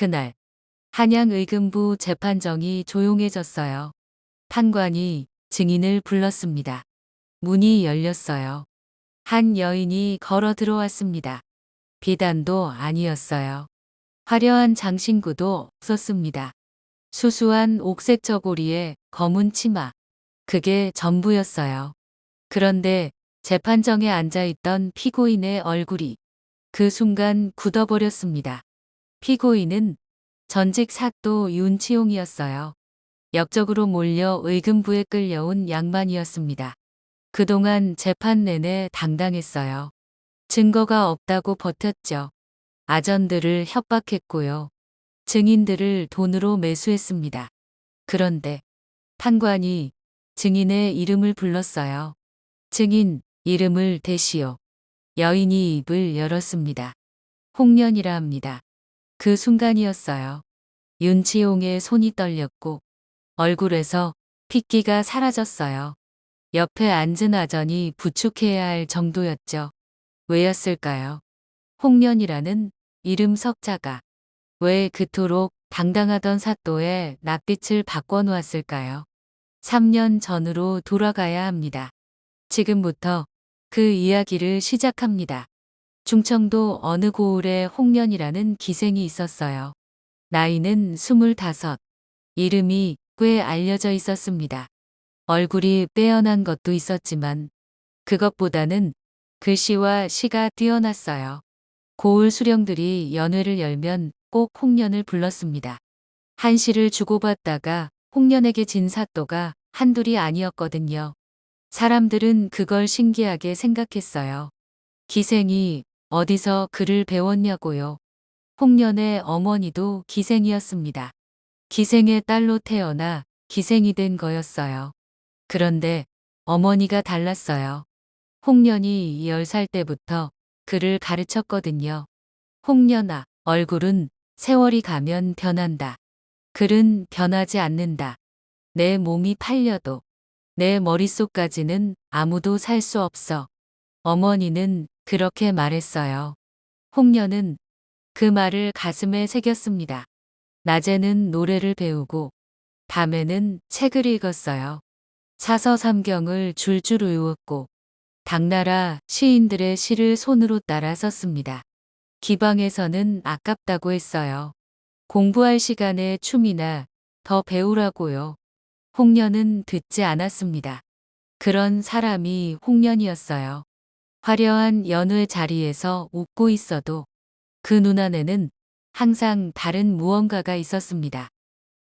그날 한양의금부 재판정이 조용해졌어요. 판관이 증인을 불렀습니다. 문이 열렸어요. 한 여인이 걸어 들어왔습니다. 비단도 아니었어요. 화려한 장신구도 없었습니다. 수수한 옥색 저고리에 검은 치마. 그게 전부였어요. 그런데 재판정에 앉아있던 피고인의 얼굴이 그 순간 굳어버렸습니다. 피고인은 전직 사또 윤치용이었어요. 역적으로 몰려 의금부에 끌려온 양반이었습니다. 그동안 재판 내내 당당했어요. 증거가 없다고 버텼죠. 아전들을 협박했고요. 증인들을 돈으로 매수했습니다. 그런데 판관이 증인의 이름을 불렀어요. 증인, 이름을 대시오. 여인이 입을 열었습니다. 홍련이라 합니다. 그 순간이었어요. 윤치용의 손이 떨렸고 얼굴에서 핏기가 사라졌어요. 옆에 앉은 아전이 부축해야 할 정도였죠. 왜였을까요? 홍련이라는 이름 석자가 왜 그토록 당당하던 사또의 낯빛을 바꿔놓았을까요? 3년 전으로 돌아가야 합니다. 지금부터 그 이야기를 시작합니다. 충청도 어느 고을에 홍련이라는 기생이 있었어요. 나이는 25, 이름이 꽤 알려져 있었습니다. 얼굴이 빼어난 것도 있었지만 그것보다는 글씨와 시가 뛰어났어요. 고을 수령들이 연회를 열면 꼭 홍련을 불렀습니다. 한시를 주고받다가 홍련에게 진 사또가 한둘이 아니었거든요. 사람들은 그걸 신기하게 생각했어요. 기생이 어디서 글을 배웠냐고요. 홍련의 어머니도 기생이었습니다. 기생의 딸로 태어나 기생이 된 거였어요. 그런데 어머니가 달랐어요. 홍련이 10살 때부터 글을 가르쳤거든요. 홍련아, 얼굴은 세월이 가면 변한다. 글은 변하지 않는다. 내 몸이 팔려도 내 머릿속까지는 아무도 살 수 없어. 어머니는 그렇게 말했어요. 홍련은 그 말을 가슴에 새겼습니다. 낮에는 노래를 배우고 밤에는 책을 읽었어요. 사서삼경을 줄줄 외웠고 당나라 시인들의 시를 손으로 따라 썼습니다. 기방에서는 아깝다고 했어요. 공부할 시간에 춤이나 더 배우라고요. 홍련은 듣지 않았습니다. 그런 사람이 홍련이었어요. 화려한 연회 자리에서 웃고 있어도 그 눈안에는 항상 다른 무언가가 있었습니다.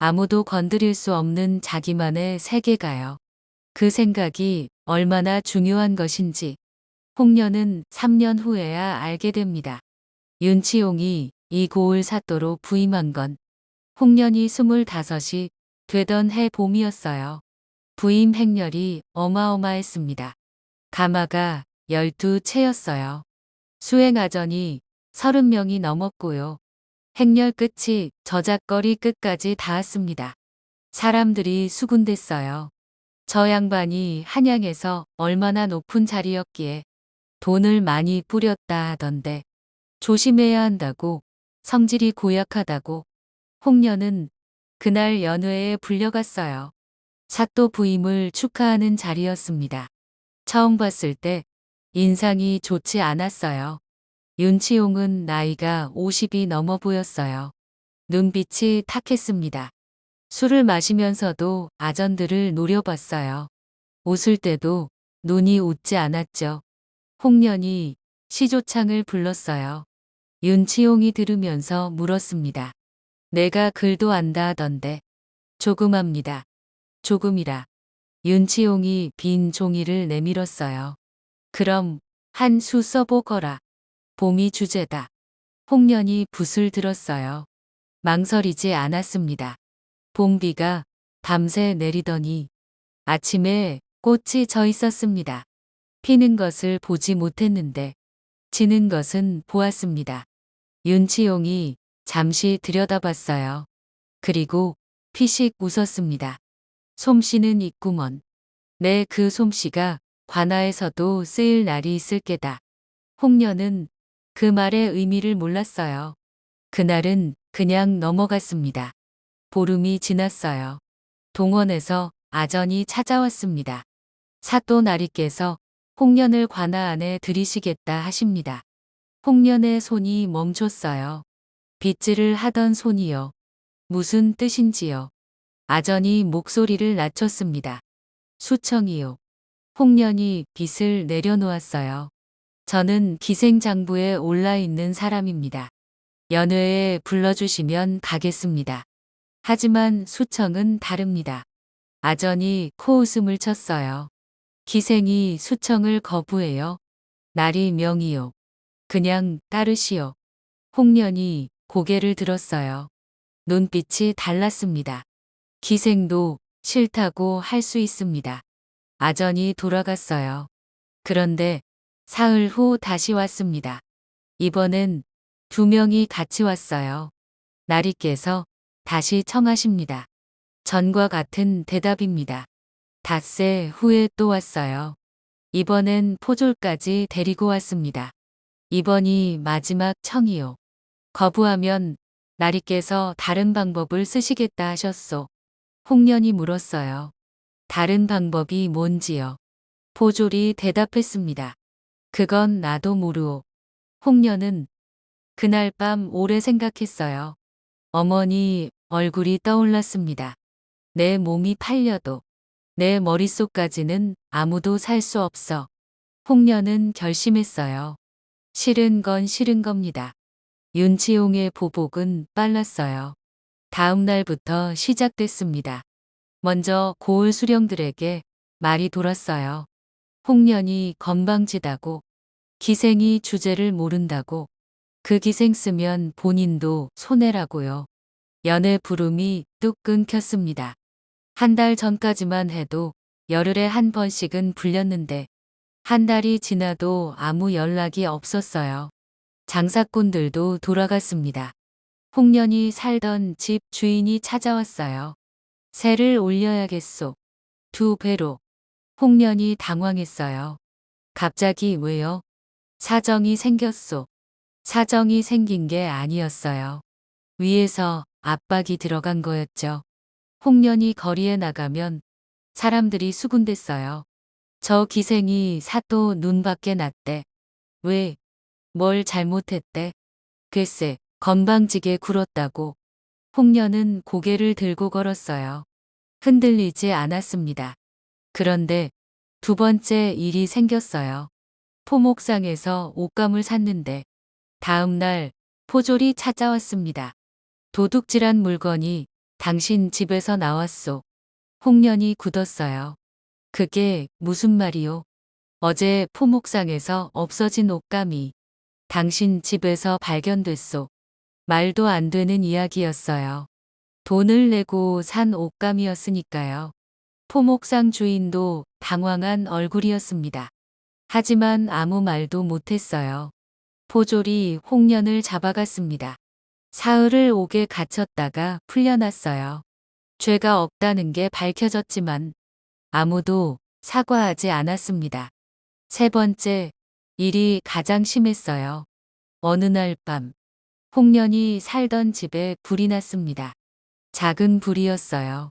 아무도 건드릴 수 없는 자기만의 세계가요. 그 생각이 얼마나 중요한 것인지 홍련은 3년 후에야 알게 됩니다. 윤치용이 이 고을 사또로 부임한 건 홍련이 25이 되던 해 봄이었어요. 부임 행렬이 어마어마했습니다. 가마가 12채였어요. 수행아전이 30명이 넘었고요. 행렬 끝이 저작거리 끝까지 닿았습니다. 사람들이 수군댔어요. 저 양반이 한양에서 얼마나 높은 자리였기에 돈을 많이 뿌렸다 하던데 조심해야 한다고, 성질이 고약하다고. 홍련은 그날 연회에 불려갔어요. 사또 부임을 축하하는 자리였습니다. 처음 봤을 때 인상이 좋지 않았어요. 윤치용은 나이가 50이 넘어 보였어요. 눈빛이 탁했습니다. 술을 마시면서도 아전들을 노려봤어요. 웃을 때도 눈이 웃지 않았죠. 홍련이 시조창을 불렀어요. 윤치용이 들으면서 물었습니다. 내가 글도 안다 하던데. 조금합니다. 조금이라. 윤치용이 빈 종이를 내밀었어요. 그럼 한 수 써보거라. 봄이 주제다. 홍련이 붓을 들었어요. 망설이지 않았습니다. 봄비가 밤새 내리더니 아침에 꽃이 져 있었습니다. 피는 것을 보지 못했는데 지는 것은 보았습니다. 윤치용이 잠시 들여다봤어요. 그리고 피식 웃었습니다. 솜씨는 있구먼. 내 그 솜씨가 관아에서도 쓰일 날이 있을 게다. 홍련은 그 말의 의미를 몰랐어요. 그날은 그냥 넘어갔습니다. 보름이 지났어요. 동원에서 아전이 찾아왔습니다. 사또 나리께서 홍련을 관아 안에 들이시겠다 하십니다. 홍련의 손이 멈췄어요. 빗질을 하던 손이요. 무슨 뜻인지요. 아전이 목소리를 낮췄습니다. 수청이요. 홍련이 빗을 내려놓았어요. 저는 기생장부에 올라 있는 사람입니다. 연회에 불러주시면 가겠습니다. 하지만 수청은 다릅니다. 아전이 코웃음을 쳤어요. 기생이 수청을 거부해요. 날이 명이요. 그냥 따르시오. 홍련이 고개를 들었어요. 눈빛이 달랐습니다. 기생도 싫다고 할 수 있습니다. 아전이 돌아갔어요. 그런데 사흘 후 다시 왔습니다. 이번엔 2명이 같이 왔어요. 나리께서 다시 청하십니다. 전과 같은 대답입니다. 닷새 후에 또 왔어요. 이번엔 포졸까지 데리고 왔습니다. 이번이 마지막 청이요. 거부하면 나리께서 다른 방법을 쓰시겠다 하셨소. 홍련이 물었어요. 다른 방법이 뭔지요? 포졸이 대답했습니다. 그건 나도 모르오. 홍련은 그날 밤 오래 생각했어요. 어머니 얼굴이 떠올랐습니다. 내 몸이 팔려도 내 머릿속까지는 아무도 살 수 없어. 홍련은 결심했어요. 싫은 건 싫은 겁니다. 윤치용의 보복은 빨랐어요. 다음 날부터 시작됐습니다. 먼저 고을 수령들에게 말이 돌았어요. 홍련이 건방지다고, 기생이 주제를 모른다고, 그 기생 쓰면 본인도 손해라고요. 연애 부름이 뚝 끊겼습니다. 한 달 전까지만 해도 열흘에 한 번씩은 불렸는데 한 달이 지나도 아무 연락이 없었어요. 장사꾼들도 돌아갔습니다. 홍련이 살던 집 주인이 찾아왔어요. 세를 올려야겠소. 2배로. 홍련이 당황했어요. 갑자기 왜요? 사정이 생겼소. 사정이 생긴 게 아니었어요. 위에서 압박이 들어간 거였죠. 홍련이 거리에 나가면 사람들이 수군댔어요. 저 기생이 사또 눈밖에 났대. 왜? 뭘 잘못했대? 글쎄, 건방지게 굴었다고. 홍련은 고개를 들고 걸었어요. 흔들리지 않았습니다. 그런데 2번째 일이 생겼어요. 포목상에서 옷감을 샀는데 다음 날 포졸이 찾아왔습니다. 도둑질한 물건이 당신 집에서 나왔소. 홍련이 굳었어요. 그게 무슨 말이요? 어제 포목상에서 없어진 옷감이 당신 집에서 발견됐소. 말도 안 되는 이야기였어요. 돈을 내고 산 옷감이었으니까요. 포목상 주인도 당황한 얼굴이었습니다. 하지만 아무 말도 못했어요. 포졸이 홍련을 잡아갔습니다. 사흘을 옥에 갇혔다가 풀려났어요. 죄가 없다는 게 밝혀졌지만 아무도 사과하지 않았습니다. 3번째, 일이 가장 심했어요. 어느 날 밤, 홍련이 살던 집에 불이 났습니다. 작은 불이었어요.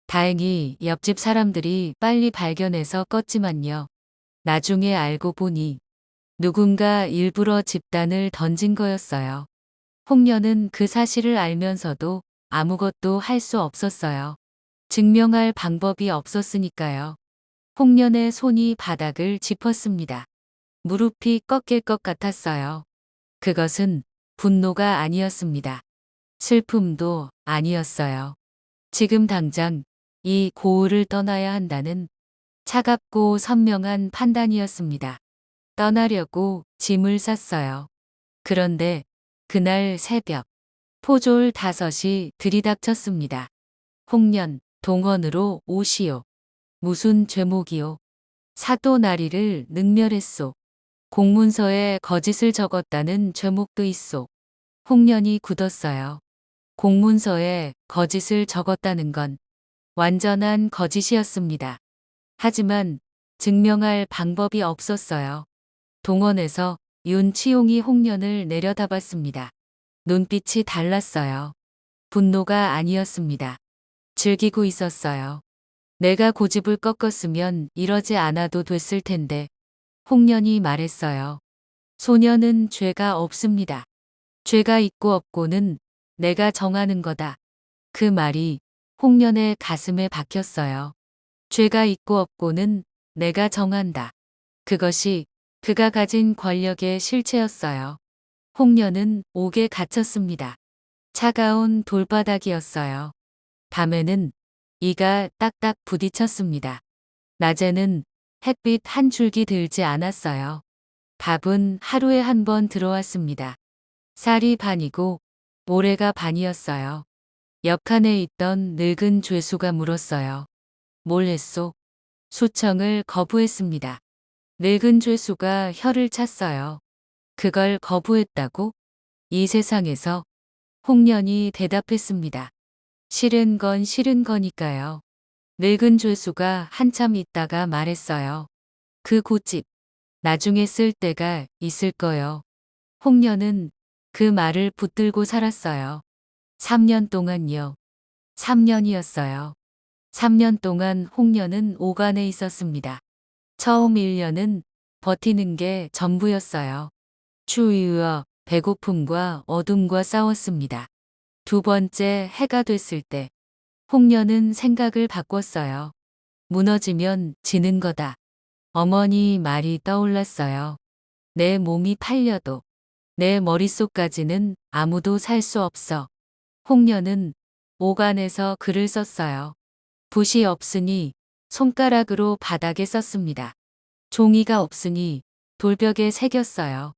다행히 옆집 사람들이 빨리 발견해서 껐지만요. 나중에 알고 보니 누군가 일부러 집단을 던진 거였어요. 홍련은 그 사실을 알면서도 아무것도 할 수 없었어요. 증명할 방법이 없었으니까요. 홍련의 손이 바닥을 짚었습니다. 무릎이 꺾일 것 같았어요. 그것은 분노가 아니었습니다. 슬픔도 아니었어요. 지금 당장 이 고을을 떠나야 한다는 차갑고 선명한 판단이었습니다. 떠나려고 짐을 쌌어요. 그런데 그날 새벽 포졸 5이 들이닥쳤습니다. 홍련, 동원으로 오시오. 무슨 죄목이오? 사또 나리를 능멸했소. 공문서에 거짓을 적었다는 죄목도 있소. 홍련이 굳었어요. 공문서에 거짓을 적었다는 건 완전한 거짓이었습니다. 하지만 증명할 방법이 없었어요. 동원에서 윤치용이 홍련을 내려다봤습니다. 눈빛이 달랐어요. 분노가 아니었습니다. 즐기고 있었어요. 내가 고집을 꺾었으면 이러지 않아도 됐을 텐데. 홍련이 말했어요. 소녀는 죄가 없습니다. 죄가 있고 없고는 내가 정하는 거다. 그 말이 홍련의 가슴에 박혔어요. 죄가 있고 없고는 내가 정한다. 그것이 그가 가진 권력의 실체였어요. 홍련은 옥에 갇혔습니다. 차가운 돌바닥이었어요. 밤에는 이가 딱딱 부딪혔습니다. 낮에는 햇빛 한 줄기 들지 않았어요. 밥은 하루에 한 번 들어왔습니다. 쌀이 반이고 모래가 반이었어요. 옆칸에 있던 늙은 죄수가 물었어요. 뭘 했소? 소청을 거부했습니다. 늙은 죄수가 혀를 찼어요. 그걸 거부했다고? 이 세상에서? 홍련이 대답했습니다. 싫은 건 싫은 거니까요. 늙은 죄수가 한참 있다가 말했어요. 그 고집, 나중에 쓸 때가 있을 거요. 홍련은 그 말을 붙들고 살았어요. 3년 동안요. 3년이었어요. 3년 동안 홍련은 오간에 있었습니다. 처음 1년은 버티는 게 전부였어요. 추위와 배고픔과 어둠과 싸웠습니다. 두 번째 해가 됐을 때 홍련은 생각을 바꿨어요. 무너지면 지는 거다. 어머니 말이 떠올랐어요. 내 몸이 팔려도 내 머릿속까지는 아무도 살 수 없어. 홍련은 오간에서 글을 썼어요. 붓이 없으니 손가락으로 바닥에 썼습니다. 종이가 없으니 돌벽에 새겼어요.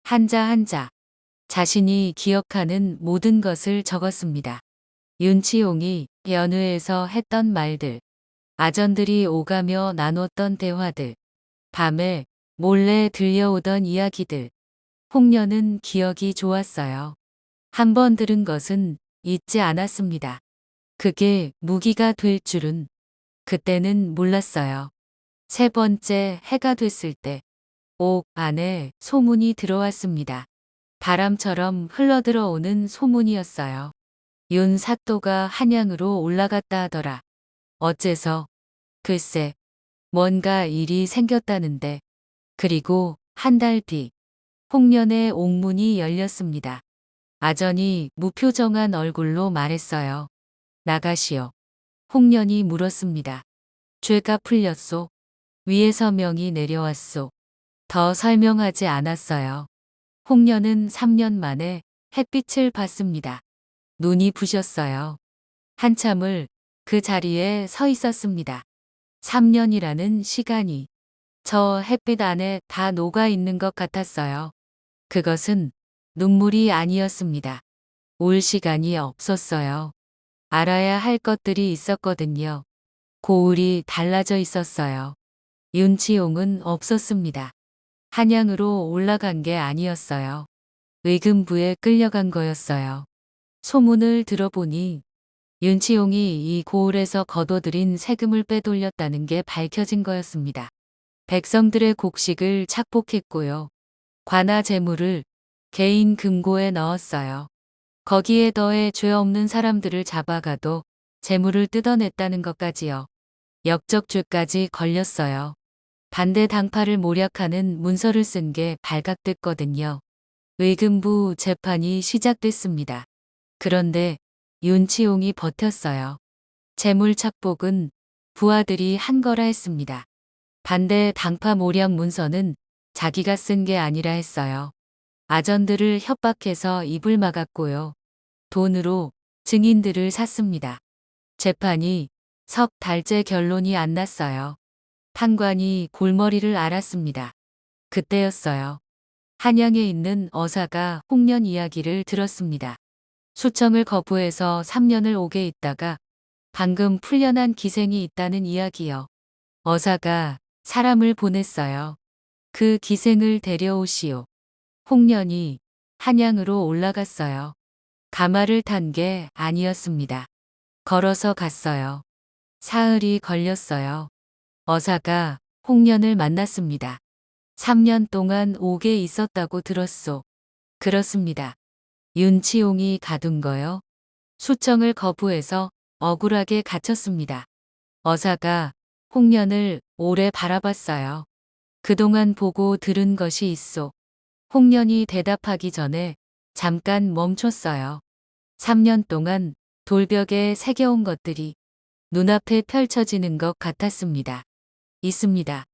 한자 한자 자신이 기억하는 모든 것을 적었습니다. 윤치용이 연회에서 했던 말들, 아전들이 오가며 나눴던 대화들, 밤에 몰래 들려오던 이야기들. 홍련은 기억이 좋았어요. 한 번 들은 것은 잊지 않았습니다. 그게 무기가 될 줄은 그때는 몰랐어요. 세 번째 해가 됐을 때 옥 안에 소문이 들어왔습니다. 바람처럼 흘러들어오는 소문이었어요. 윤 사또가 한양으로 올라갔다 하더라. 어째서? 글쎄, 뭔가 일이 생겼다는데. 그리고 한 달 뒤, 홍련의 옥문이 열렸습니다. 아전이 무표정한 얼굴로 말했어요. 나가시오. 홍련이 물었습니다. 죄가 풀렸소? 위에서 명이 내려왔소. 더 설명하지 않았어요. 홍련은 3년 만에 햇빛을 봤습니다. 눈이 부셨어요. 한참을 그 자리에 서 있었습니다. 3년이라는 시간이 저 햇빛 안에 다 녹아 있는 것 같았어요. 그것은 눈물이 아니었습니다. 올 시간이 없었어요. 알아야 할 것들이 있었거든요. 고을이 달라져 있었어요. 윤치용은 없었습니다. 한양으로 올라간 게 아니었어요. 의금부에 끌려간 거였어요. 소문을 들어보니 윤치용이 이 고을에서 거둬들인 세금을 빼돌렸다는 게 밝혀진 거였습니다. 백성들의 곡식을 착복했고요. 관아 재물을 개인 금고에 넣었어요. 거기에 더해 죄 없는 사람들을 잡아가도 재물을 뜯어냈다는 것까지요. 역적죄까지 걸렸어요. 반대 당파를 모략하는 문서를 쓴 게 발각됐거든요. 의금부 재판이 시작됐습니다. 그런데 윤치용이 버텼어요. 재물 착복은 부하들이 한 거라 했습니다. 반대 당파 모략 문서는 자기가 쓴 게 아니라 했어요. 아전들을 협박해서 입을 막았고요. 돈으로 증인들을 샀습니다. 재판이 석 달째 결론이 안 났어요. 판관이 골머리를 앓았습니다. 그때였어요. 한양에 있는 어사가 홍련 이야기를 들었습니다. 수청을 거부해서 3년을 옥에 있다가 방금 풀려난 기생이 있다는 이야기요. 어사가 사람을 보냈어요. 그 기생을 데려오시오. 홍련이 한양으로 올라갔어요. 가마를 탄 게 아니었습니다. 걸어서 갔어요. 사흘이 걸렸어요. 어사가 홍련을 만났습니다. 3년 동안 옥에 있었다고 들었소. 그렇습니다. 윤치용이 가둔 거요. 수청을 거부해서 억울하게 갇혔습니다. 어사가 홍련을 오래 바라봤어요. 그동안 보고 들은 것이 있소. 홍련이 대답하기 전에 잠깐 멈췄어요. 3년 동안 돌벽에 새겨온 것들이 눈앞에 펼쳐지는 것 같았습니다. 있습니다.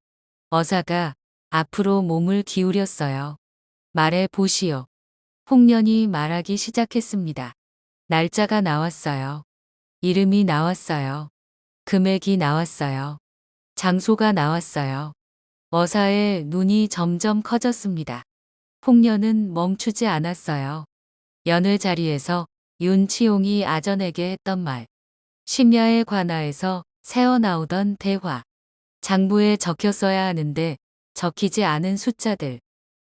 어사가 앞으로 몸을 기울였어요. 말해 보시오. 홍련이 말하기 시작했습니다. 날짜가 나왔어요. 이름이 나왔어요. 금액이 나왔어요. 장소가 나왔어요. 어사의 눈이 점점 커졌습니다. 홍련은 멈추지 않았어요. 연회 자리에서 윤치용이 아전에게 했던 말, 심야의 관아에서 새어나오던 대화, 장부에 적혔어야 하는데 적히지 않은 숫자들,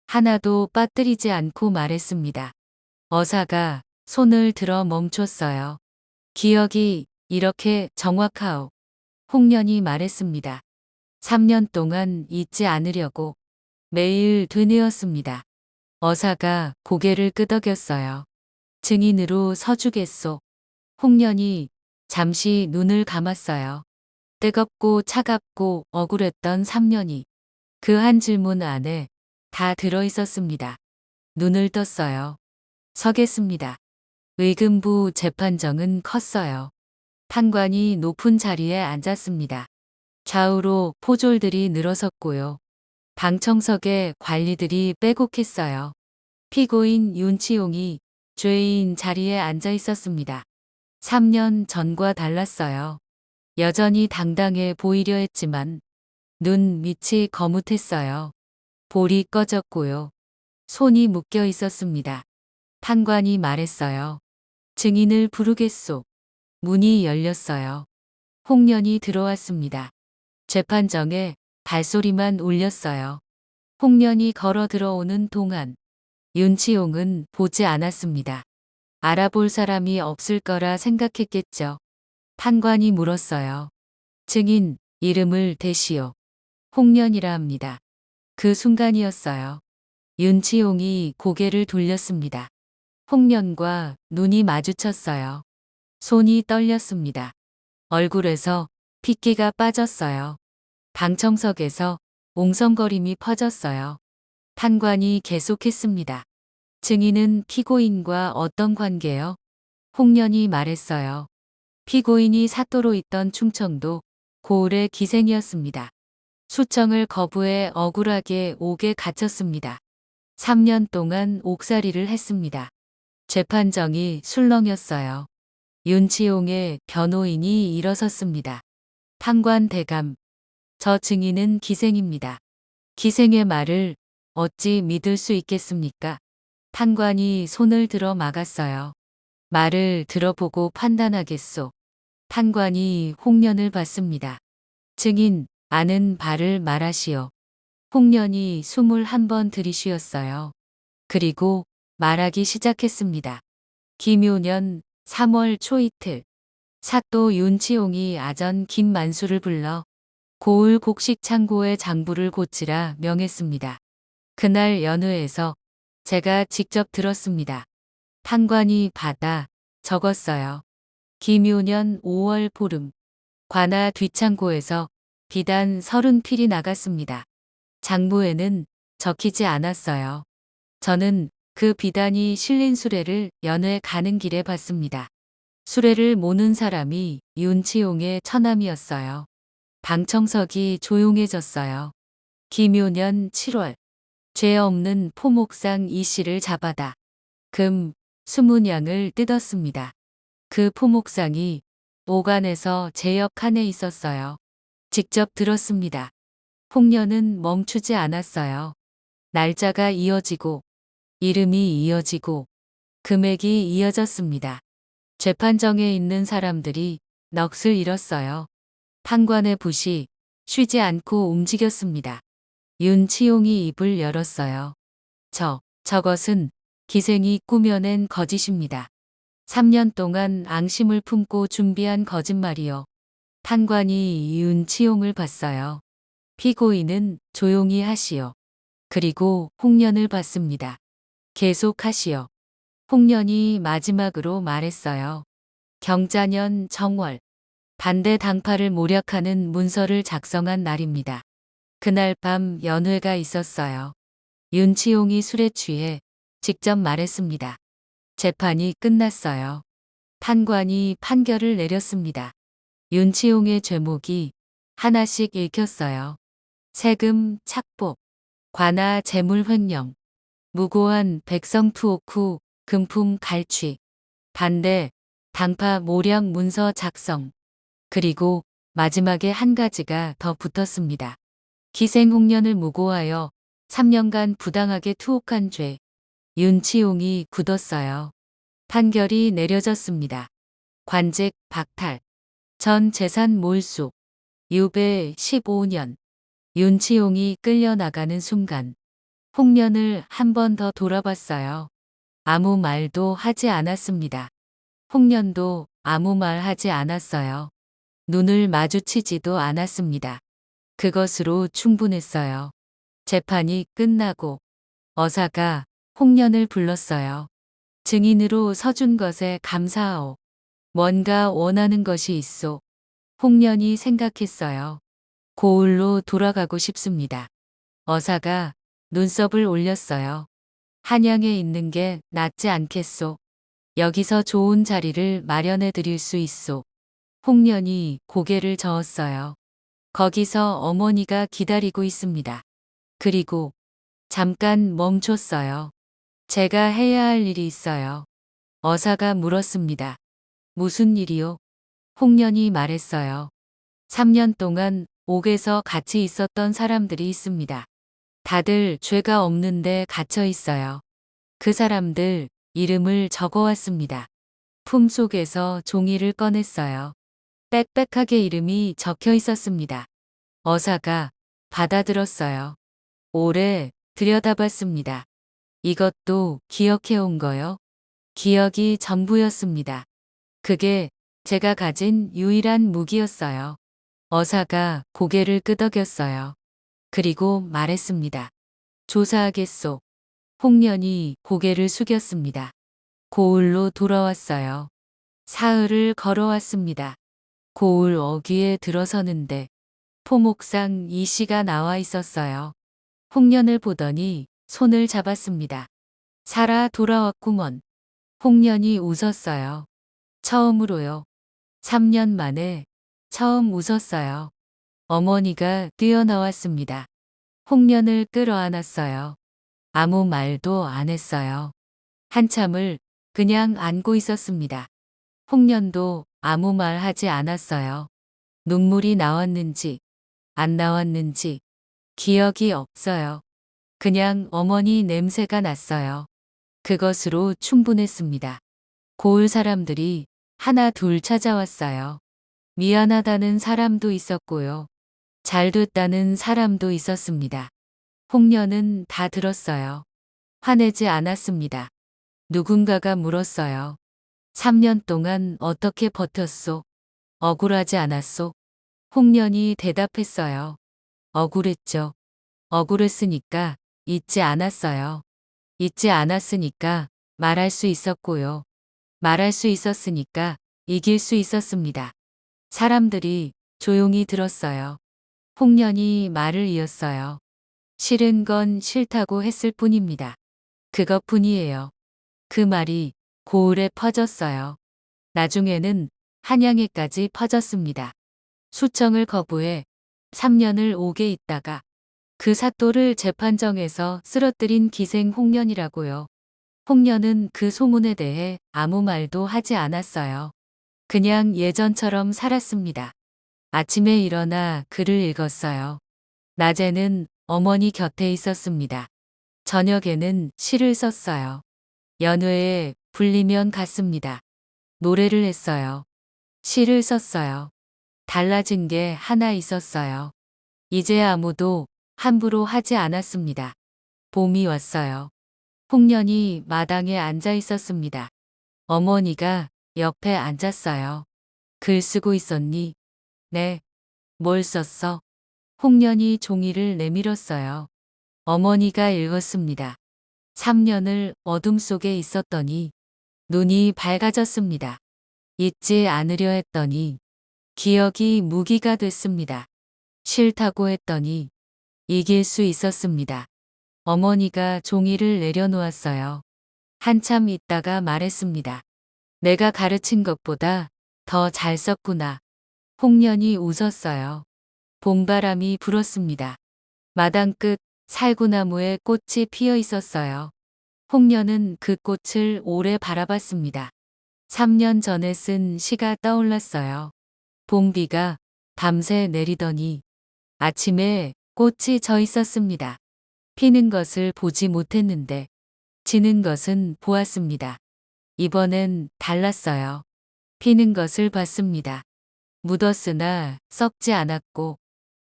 하나도 빠뜨리지 않고 말했습니다. 어사가 손을 들어 멈췄어요. 기억이 이렇게 정확하오. 홍련이 말했습니다. 3년 동안 잊지 않으려고 매일 되뇌었습니다. 어사가 고개를 끄덕였어요. 증인으로 서주겠소. 홍련이 잠시 눈을 감았어요. 뜨겁고 차갑고 억울했던 3년이 그 한 질문 안에 다 들어있었습니다. 눈을 떴어요. 서겠습니다. 의금부 재판정은 컸어요. 판관이 높은 자리에 앉았습니다. 좌우로 포졸들이 늘어섰고요. 방청석에 관리들이 빼곡했어요. 피고인 윤치용이 죄인 자리에 앉아 있었습니다. 3년 전과 달랐어요. 여전히 당당해 보이려 했지만 눈 밑이 거뭇했어요. 볼이 꺼졌고요. 손이 묶여 있었습니다. 판관이 말했어요. 증인을 부르겠소. 문이 열렸어요. 홍련이 들어왔습니다. 재판정에 발소리만 울렸어요. 홍련이 걸어 들어오는 동안 윤치용은 보지 않았습니다. 알아볼 사람이 없을 거라 생각했겠죠. 판관이 물었어요. 증인, 이름을 대시오. 홍련이라 합니다. 그 순간이었어요. 윤치용이 고개를 돌렸습니다. 홍련과 눈이 마주쳤어요. 손이 떨렸습니다. 얼굴에서 핏기가 빠졌어요. 방청석에서 옹성거림이 퍼졌어요. 판관이 계속했습니다. 증인은 피고인과 어떤 관계요? 홍련이 말했어요. 피고인이 사또로 있던 충청도 고을의 기생이었습니다. 수청을 거부해 억울하게 옥에 갇혔습니다. 3년 동안 옥살이를 했습니다. 재판정이 술렁였어요. 윤치용의 변호인이 일어섰습니다. 판관 대감, 저 증인은 기생입니다. 기생의 말을 어찌 믿을 수 있겠습니까? 판관이 손을 들어 막았어요. 말을 들어보고 판단하겠소. 판관이 홍련을 받습니다. 증인, 아는 바를 말하시오. 홍련이 숨을 한 번 들이쉬었어요. 그리고 말하기 시작했습니다. 김효년 3월 초 이틀, 사또 윤치용이 아전 김만수를 불러 고을 곡식 창고의 장부를 고치라 명했습니다. 그날 연회에서 제가 직접 들었습니다. 판관이 받아 적었어요. 김효년 5월 보름, 관아 뒷창고에서 비단 30필이 나갔습니다. 장부에는 적히지 않았어요. 저는 그 비단이 실린 수레를 연회 가는 길에 봤습니다. 수레를 모는 사람이 윤치용의 처남이었어요. 방청석이 조용해졌어요. 김효년 7월, 죄 없는 포목상 이 씨를 잡아다 금 20냥을 뜯었습니다. 그 포목상이 오간에서 제역 칸에 있었어요. 직접 들었습니다. 홍련은 멈추지 않았어요. 날짜가 이어지고 이름이 이어지고 금액이 이어졌습니다. 재판정에 있는 사람들이 넋을 잃었어요. 판관의 붓이 쉬지 않고 움직였습니다. 윤치용이 입을 열었어요. 저것은 기생이 꾸며낸 거짓입니다. 3년 동안 앙심을 품고 준비한 거짓말이요. 판관이 윤치용을 봤어요. 피고인은 조용히 하시오. 그리고 홍련을 봤습니다. 계속하시오. 홍련이 마지막으로 말했어요. 경자년 정월, 반대 당파를 모략하는 문서를 작성한 날입니다. 그날 밤 연회가 있었어요. 윤치용이 술에 취해 직접 말했습니다. 재판이 끝났어요. 판관이 판결을 내렸습니다. 윤치용의 죄목이 하나씩 읽혔어요. 세금 착복, 관아 재물 횡령, 무고한 백성 투옥 후 금품 갈취, 반대 당파 모략 문서 작성, 그리고 마지막에 한 가지가 더 붙었습니다. 기생홍련을 무고하여 3년간 부당하게 투옥한 죄. 윤치용이 굳었어요. 판결이 내려졌습니다. 관직 박탈, 전 재산 몰수, 유배 15년. 윤치용이 끌려나가는 순간 홍련을 한 번 더 돌아봤어요. 아무 말도 하지 않았습니다. 홍련도 아무 말 하지 않았어요. 눈을 마주치지도 않았습니다. 그것으로 충분했어요. 재판이 끝나고 어사가 홍련을 불렀어요. 증인으로 서준 것에 감사하오. 뭔가 원하는 것이 있소. 홍련이 생각했어요. 고을로 돌아가고 싶습니다. 어사가 눈썹을 올렸어요. 한양에 있는 게 낫지 않겠소. 여기서 좋은 자리를 마련해 드릴 수 있소. 홍련이 고개를 저었어요. 거기서 어머니가 기다리고 있습니다. 그리고 잠깐 멈췄어요. 제가 해야 할 일이 있어요. 어사가 물었습니다. 무슨 일이요? 홍련이 말했어요. 3년 동안 옥에서 같이 있었던 사람들이 있습니다. 다들 죄가 없는데 갇혀 있어요. 그 사람들 이름을 적어왔습니다. 품속에서 종이를 꺼냈어요. 빽빽하게 이름이 적혀 있었습니다. 어사가 받아들었어요. 오래 들여다봤습니다. 이것도 기억해온 거요? 기억이 전부였습니다. 그게 제가 가진 유일한 무기였어요. 어사가 고개를 끄덕였어요. 그리고 말했습니다. 조사하겠소. 홍련이 고개를 숙였습니다. 고을로 돌아왔어요. 사흘을 걸어왔습니다. 고을 어귀에 들어서는데 포목상 이씨가 나와 있었어요. 홍련을 보더니 손을 잡았습니다. 살아 돌아왔구먼. 홍련이 웃었어요. 처음으로요. 3년 만에 처음 웃었어요. 어머니가 뛰어나왔습니다. 홍련을 끌어안았어요. 아무 말도 안 했어요. 한참을 그냥 안고 있었습니다. 홍련도 아무 말 하지 않았어요. 눈물이 나왔는지 안 나왔는지 기억이 없어요. 그냥 어머니 냄새가 났어요. 그것으로 충분했습니다. 고을 사람들이 하나 둘 찾아왔어요. 미안하다는 사람도 있었고요. 잘 됐다는 사람도 있었습니다. 홍련은 다 들었어요. 화내지 않았습니다. 누군가가 물었어요. 3년 동안 어떻게 버텼소? 억울하지 않았소? 홍련이 대답했어요. 억울했죠. 억울했으니까 잊지 않았어요. 잊지 않았으니까 말할 수 있었고요. 말할 수 있었으니까 이길 수 있었습니다. 사람들이 조용히 들었어요. 홍련이 말을 이었어요. 싫은 건 싫다고 했을 뿐입니다. 그것뿐이에요. 그 말이 고을에 퍼졌어요. 나중에는 한양에까지 퍼졌습니다. 수청을 거부해 3년을 옥에 있다가 그 사또를 재판정에서 쓰러뜨린 기생 홍련이라고요. 홍련은 그 소문에 대해 아무 말도 하지 않았어요. 그냥 예전처럼 살았습니다. 아침에 일어나 글을 읽었어요. 낮에는 어머니 곁에 있었습니다. 저녁에는 시를 썼어요. 연회에 불리면 갔습니다. 노래를 했어요. 시를 썼어요. 달라진 게 하나 있었어요. 이제 아무도 함부로 하지 않았습니다. 봄이 왔어요. 홍련이 마당에 앉아 있었습니다. 어머니가 옆에 앉았어요. 글 쓰고 있었니? 네. 뭘 썼어? 홍련이 종이를 내밀었어요. 어머니가 읽었습니다. 3년을 어둠 속에 있었더니 눈이 밝아졌습니다. 잊지 않으려 했더니 기억이 무기가 됐습니다. 싫다고 했더니 이길 수 있었습니다. 어머니가 종이를 내려놓았어요. 한참 있다가 말했습니다. 내가 가르친 것보다 더 잘 썼구나. 홍련이 웃었어요. 봄바람이 불었습니다. 마당 끝 살구나무에 꽃이 피어 있었어요. 홍련은 그 꽃을 오래 바라봤습니다. 3년 전에 쓴 시가 떠올랐어요. 봄비가 밤새 내리더니 아침에 꽃이 져 있었습니다. 피는 것을 보지 못했는데 지는 것은 보았습니다. 이번엔 달랐어요. 피는 것을 봤습니다. 묻었으나 썩지 않았고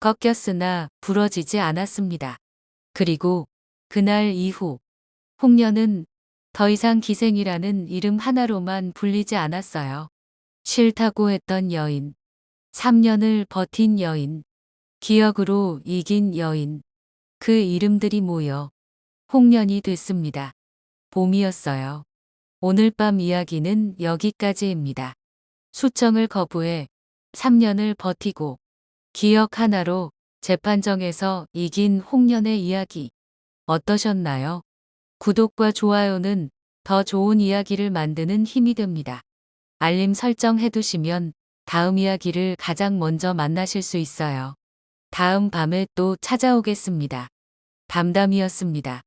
꺾였으나 부러지지 않았습니다. 그리고 그날 이후 홍련은 더 이상 기생이라는 이름 하나로만 불리지 않았어요. 싫다고 했던 여인, 3년을 버틴 여인, 기억으로 이긴 여인, 그 이름들이 모여 홍련이 됐습니다. 봄이었어요. 오늘 밤 이야기는 여기까지입니다. 수청을 거부해 3년을 버티고 기억 하나로 재판정에서 이긴 홍련의 이야기 어떠셨나요? 구독과 좋아요는 더 좋은 이야기를 만드는 힘이 됩니다. 알림 설정 해두시면 다음 이야기를 가장 먼저 만나실 수 있어요. 다음 밤에 또 찾아오겠습니다. 담담이었습니다.